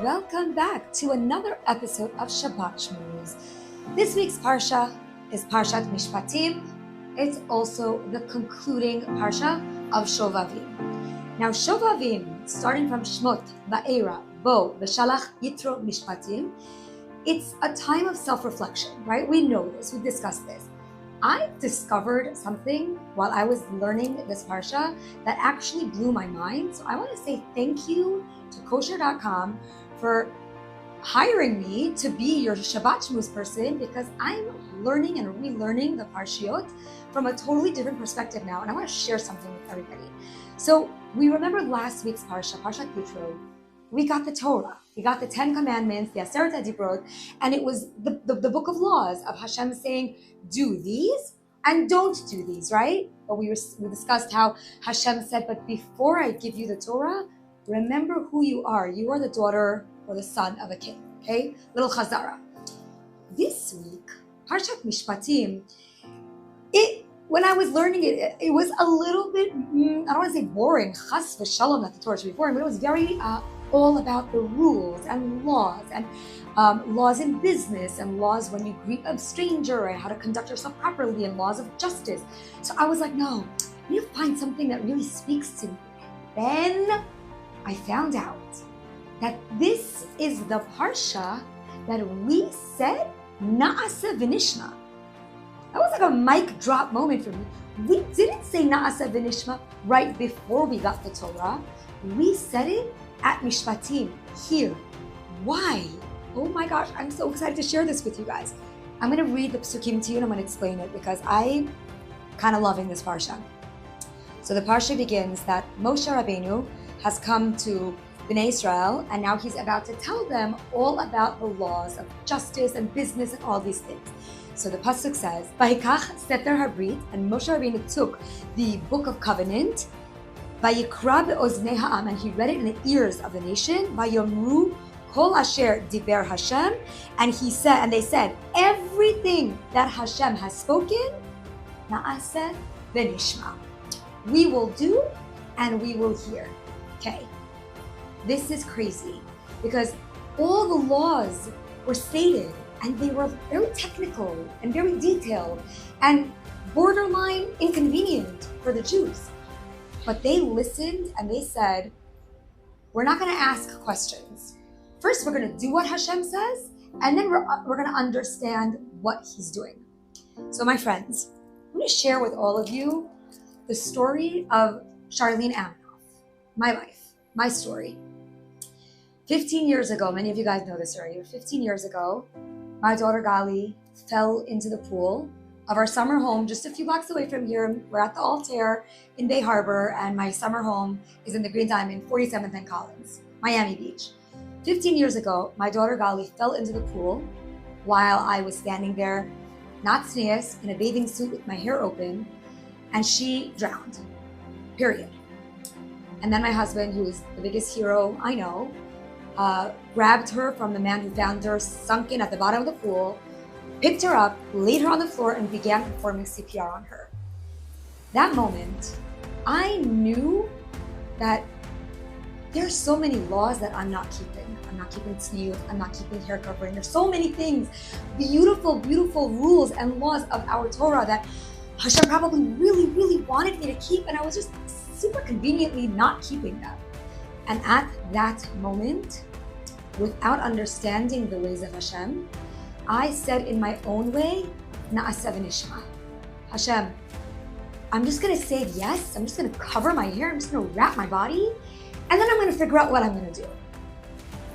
Welcome back to another episode of Shabbat Shmooze. This week's Parsha is Parshat Mishpatim. It's also the concluding Parsha of Shovavim. Now Shovavim, starting from Shmot, Va'era, Bo, V'shalach, Yitro, Mishpatim, it's a time of self-reflection, right? We know this, we discussed this. I discovered something while I was learning this Parsha that actually blew my mind. So I want to say thank you to Kosherdotcom for hiring me to be your Shabbat Shmooze person, because I'm learning and relearning the Parshiot from a totally different perspective now, and I want to share something with everybody. So we remember last week's Parsha, Parshat Yitro, we got the Torah, we got the 10 Commandments, the Aseret HaDibrot, and it was the book of laws of Hashem saying, do these and don't do these, right? But we discussed how Hashem said, but before I give you the Torah, remember who you are. You are the daughter or the son of a king, okay? Little Chazara. This week, Parshat Mishpatim, when I was learning it, it was a little bit, I don't want to say boring, chas v'shalom, that the Torah should be boring, but it was very all about the rules and laws in business and laws when you greet a stranger and how to conduct yourself properly and laws of justice. So I was like, no, I need to find something that really speaks to me. Then I found out that this is the Parsha that we said Naaseh V'nishma. That was like a mic drop moment for me. We didn't say Naaseh V'nishma right before we got the Torah. We said it at Mishpatim, here. Why? Oh my gosh, I'm so excited to share this with you guys. I'm going to read the psukim to you and I'm going to explain it because I'm kind of loving this Parsha. So the Parsha begins that Moshe Rabbeinu has come to Bnei Israel, and now he's about to tell them all about the laws of justice and business and all these things. So the pasuk says, "Vayikach seter habrit," and Moshe Rabbeinu took the book of covenant, "Vayikra be'oznei ha'am," and he read it in the ears of the nation, "Vayomru kol asher diber Hashem," and he said, and they said, everything that Hashem has spoken, Naaseh V'nishma, we will do and we will hear. Okay, this is crazy because all the laws were stated and they were very technical and very detailed and borderline inconvenient for the Jews. But they listened and they said, we're not going to ask questions. First, we're going to do what Hashem says, and then we're going to understand what he's doing. So my friends, I'm going to share with all of you the story of Charlene, my life, my story. 15 years ago, many of you guys know this already, 15 years ago, my daughter Gali fell into the pool of our summer home just a few blocks away from here. We're at the Altair in Bay Harbor, and my summer home is in the Green Diamond, 47th and Collins, Miami Beach. 15 years ago, my daughter Gali fell into the pool while I was standing there, not tznius, in a bathing suit with my hair open, and she drowned, period. And then my husband, who is the biggest hero I know, grabbed her from the man who found her sunken at the bottom of the pool, picked her up, laid her on the floor, and began performing CPR on her. That moment, I knew that there's so many laws that I'm not keeping. I'm not keeping tzniut, I'm not keeping hair covering. There's so many things, beautiful, beautiful rules and laws of our Torah that Hashem probably really, really wanted me to keep, and I was just super conveniently not keeping them. And at that moment, without understanding the ways of Hashem, I said in my own way, Naaseh V'nishma. Hashem, I'm just going to say yes. I'm just going to cover my hair. I'm just going to wrap my body. And then I'm going to figure out what I'm going to do.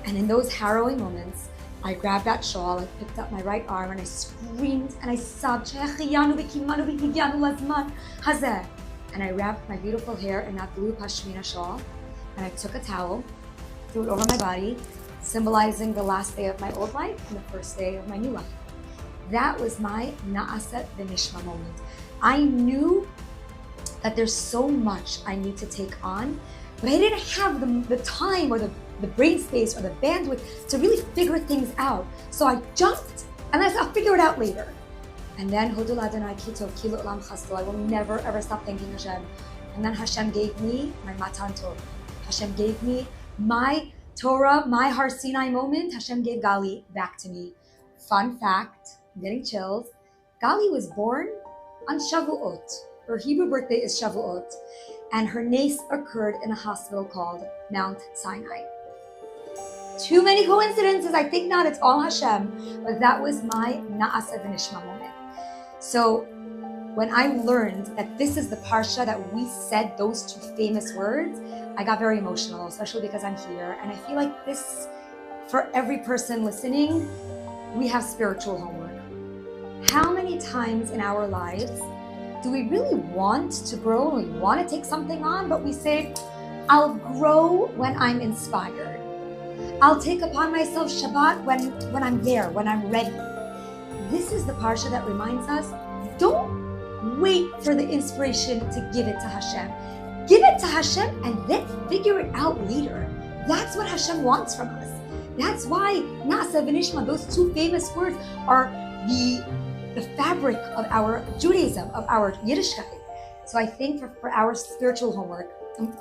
And in those harrowing moments, I grabbed that shawl, I picked up my right arm, and I screamed and I sobbed, and I wrapped my beautiful hair in that blue pashmina shawl, and I took a towel, threw it over my body, symbolizing the last day of my old life and the first day of my new life. That was my Naaseh V'nishma moment. I knew that there's so much I need to take on, but I didn't have the time or the brain space or the bandwidth to really figure things out. So I jumped and I said, I'll figure it out later. And then, Hodul Adonai Kito, Kilo Olam Chasto, I will never ever stop thanking Hashem. And then Hashem gave me my Matan Tov. Hashem gave me my Torah, my Har Sinai moment, Hashem gave Gali back to me. Fun fact, I'm getting chills. Gali was born on Shavuot. Her Hebrew birthday is Shavuot. And her nace occurred in a hospital called Mount Sinai. Too many coincidences, I think not, it's all Hashem. But that was my Naaseh V'nishma moment. So when I learned that this is the Parsha that we said those two famous words, I got very emotional, especially because I'm here. And I feel like this, for every person listening, we have spiritual homework. How many times in our lives do we really want to grow, we want to take something on, but we say, I'll grow when I'm inspired. I'll take upon myself Shabbat when I'm there, when I'm ready. This is the Parsha that reminds us, don't wait for the inspiration to give it to Hashem. Give it to Hashem and then figure it out later. That's what Hashem wants from us. That's why Naaseh V'nishma, those two famous words, are the fabric of our Judaism, of our Yiddishkeit. So I think for our spiritual homework,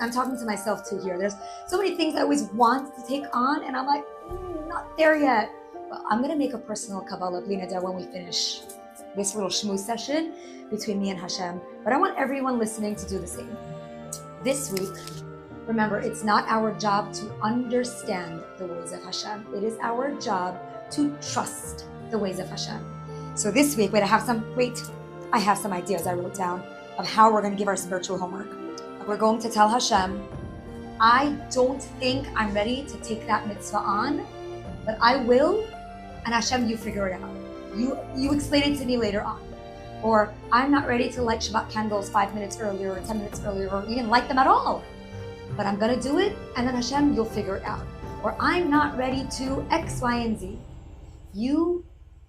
I'm talking to myself too here. There's so many things I always want to take on, and I'm like, not there yet. Well, I'm going to make a personal Kabbalah Bli Neder when we finish this little Shmooze session between me and Hashem. But I want everyone listening to do the same. This week, remember, it's not our job to understand the ways of Hashem. It is our job to trust the ways of Hashem. So this week, I have some ideas I wrote down of how we're going to give our spiritual homework. We're going to tell Hashem, I don't think I'm ready to take that mitzvah on, but I will, and Hashem, you figure it out. You explain it to me later on. Or I'm not ready to light Shabbat candles 5 minutes earlier or 10 minutes earlier or even light them at all. But I'm going to do it, and then Hashem, you'll figure it out. Or I'm not ready to X, Y, and Z. You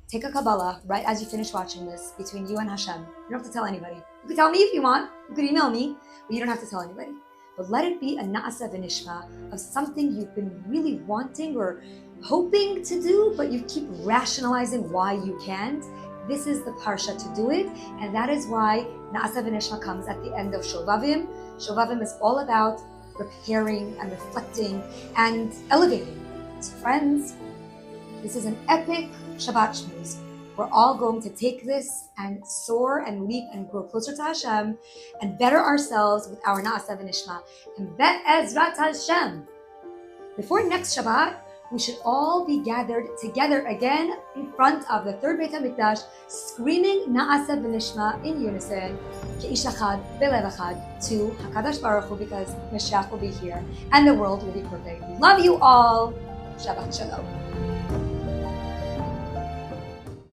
take a Kabbalah right as you finish watching this between you and Hashem. You don't have to tell anybody. You can tell me if you want. You could email me, but you don't have to tell anybody. But let it be a Naaseh V'nishma of something you've been really wanting or hoping to do, but you keep rationalizing why you can't. This is the Parsha to do it, and that is why Naaseh V'nishma comes at the end of Shovavim. Shovavim is all about repairing and reflecting and elevating. So friends, this is an epic Shabbat Shmooze. We're all going to take this and soar and leap and grow closer to Hashem and better ourselves with our Naaseh V'nishma. And Be'ezrat Hashem. Before next Shabbat, we should all be gathered together again in front of the third Beit HaMikdash, screaming Naaseh V'nishma in unison, Ke'ish Echad, Belev Echad, to HaKadosh Baruch Hu, because Mashiach will be here and the world will be perfect. Love you all. Shabbat Shalom.